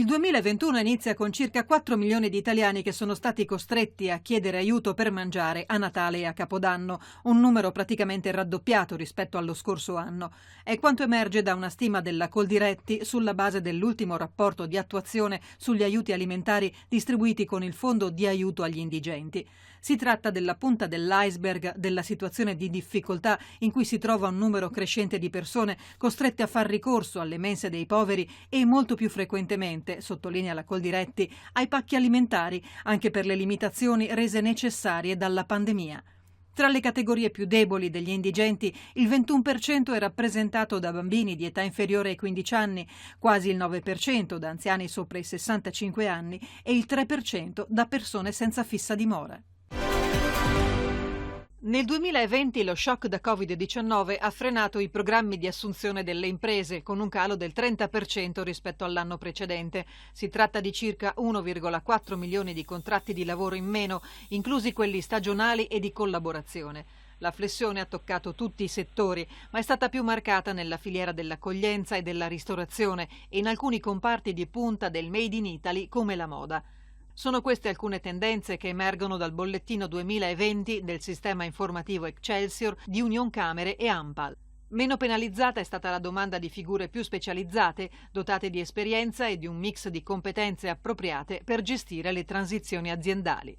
Il 2021 inizia con circa 4 milioni di italiani che sono stati costretti a chiedere aiuto per mangiare a Natale e a Capodanno, un numero praticamente raddoppiato rispetto allo scorso anno. È quanto emerge da una stima della Coldiretti sulla base dell'ultimo rapporto di attuazione sugli aiuti alimentari distribuiti con il Fondo di aiuto agli indigenti. Si tratta della punta dell'iceberg della situazione di difficoltà in cui si trova un numero crescente di persone costrette a far ricorso alle mense dei poveri e molto più frequentemente, sottolinea la Coldiretti, ai pacchi alimentari, anche per le limitazioni rese necessarie dalla pandemia. Tra le categorie più deboli degli indigenti, il 21% è rappresentato da bambini di età inferiore ai 15 anni, quasi il 9% da anziani sopra i 65 anni e il 3% da persone senza fissa dimora. Nel 2020 lo shock da Covid-19 ha frenato i programmi di assunzione delle imprese, con un calo del 30% rispetto all'anno precedente. Si tratta di circa 1,4 milioni di contratti di lavoro in meno, inclusi quelli stagionali e di collaborazione. La flessione ha toccato tutti i settori, ma è stata più marcata nella filiera dell'accoglienza e della ristorazione e in alcuni comparti di punta del Made in Italy come la moda. Sono queste alcune tendenze che emergono dal bollettino 2020 del sistema informativo Excelsior di Unioncamere e ANPAL. Meno penalizzata è stata la domanda di figure più specializzate, dotate di esperienza e di un mix di competenze appropriate per gestire le transizioni aziendali.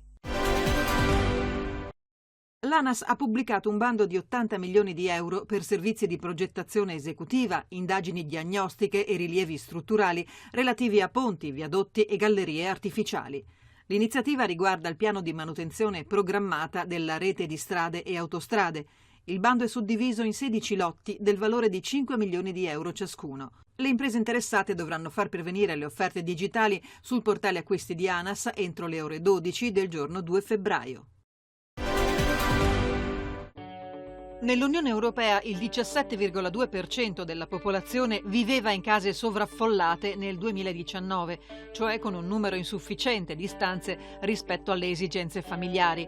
L'ANAS ha pubblicato un bando di 80 milioni di euro per servizi di progettazione esecutiva, indagini diagnostiche e rilievi strutturali relativi a ponti, viadotti e gallerie artificiali. L'iniziativa riguarda il piano di manutenzione programmata della rete di strade e autostrade. Il bando è suddiviso in 16 lotti del valore di 5 milioni di euro ciascuno. Le imprese interessate dovranno far pervenire le offerte digitali sul portale acquisti di ANAS entro le ore 12 del giorno 2 febbraio. Nell'Unione Europea il 17,2% della popolazione viveva in case sovraffollate nel 2019, cioè con un numero insufficiente di stanze rispetto alle esigenze familiari.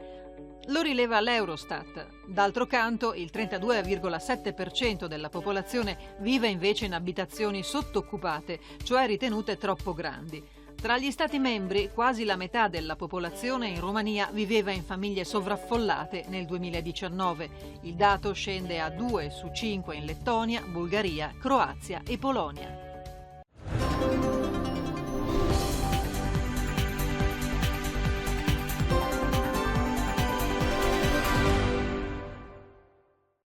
Lo rileva l'Eurostat. D'altro canto, il 32,7% della popolazione vive invece in abitazioni sottooccupate, cioè ritenute troppo grandi. Tra gli Stati membri, quasi la metà della popolazione in Romania viveva in famiglie sovraffollate nel 2019. Il dato scende a 2 su 5 in Lettonia, Bulgaria, Croazia e Polonia.